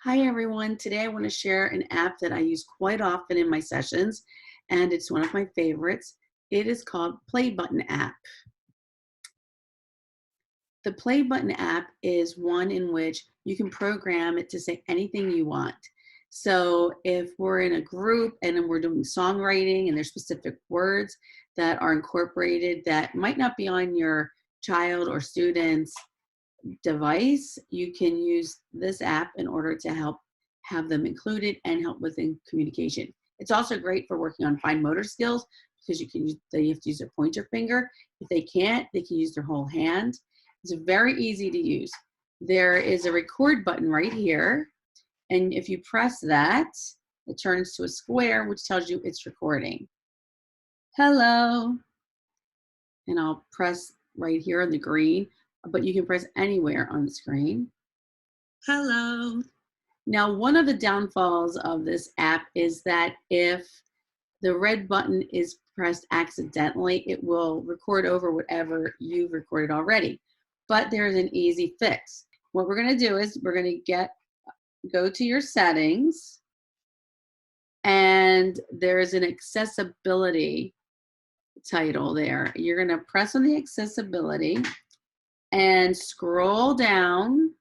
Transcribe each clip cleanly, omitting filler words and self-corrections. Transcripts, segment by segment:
Hi everyone, today I want to share an app that I use quite often in my sessions, and it's one of my favorites. It is called Playbutton App. The Playbutton app is one in which you can program it to say anything you want. So if we're in a group and then we're doing songwriting and there's specific words that are incorporated that might not be on your child or student's device, you can use this app in order to help have them included and help with communication. It's also great for working on fine motor skills because they have to use their pointer finger. If they can't, they can use their whole hand. It's very easy to use. There is a record button right here, and if you press that, it turns to a square which tells you it's recording. Hello, and I'll press right here on the green, but you can press anywhere on the screen. Hello. Now, one of the downfalls of this app is that if the red button is pressed accidentally, it will record over whatever you've recorded already. But there's an easy fix. What we're going to do is we're going to go to your settings, and there's an accessibility title there. You're going to press on the accessibility and scroll down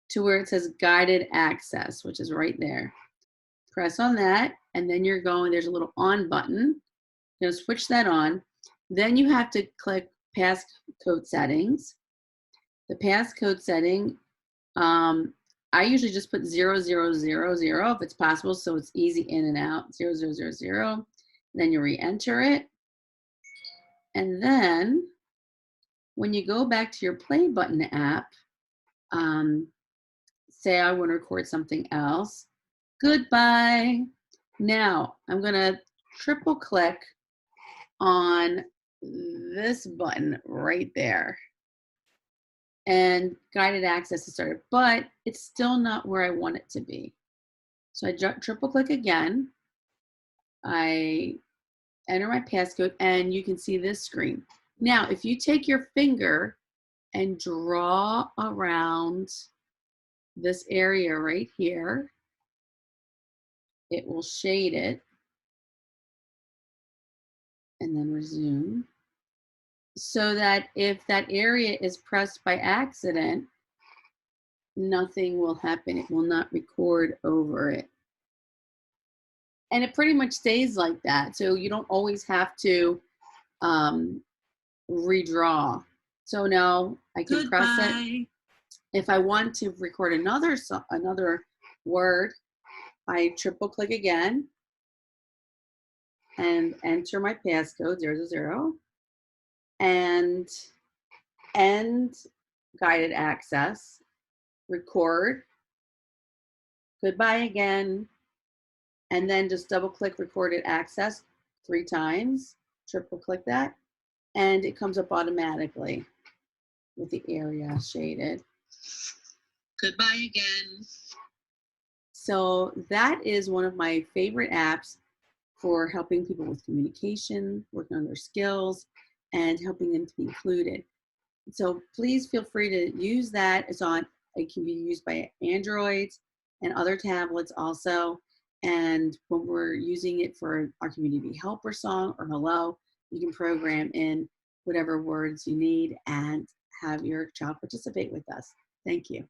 to where it says guided access, which is right there. Press on that, and then there's a little on button. You're going to switch that on. Then you have to click passcode settings. The passcode setting, I usually just put 0000 if it's possible, so it's easy in and out, 0000. Then you re-enter it. And then when you go back to your Playbutton app, say I want to record something else. Goodbye. Now I'm going to triple click on this button right there. And guided access is started, but it's still not where I want it to be. So I triple click again. I enter my passcode, and you can see this screen. Now, if you take your finger and draw around this area right here, it will shade it, and then resume, so that if that area is pressed by accident, nothing will happen. It will not record over it. And it pretty much stays like that. So you don't always have to redraw. So now I can press it. If I want to record another word, I triple click again and enter my passcode 00 and end guided access, record, goodbye again, and then just double click recorded access 3 times, triple click that, and it comes up automatically with the area shaded. Goodbye again. So that is one of my favorite apps for helping people with communication, working on their skills, and helping them to be included. So please feel free to use that. It can be used by Androids and other tablets also. And when we're using it for our community helper song or hello, you can program in whatever words you need and have your child participate with us. Thank you.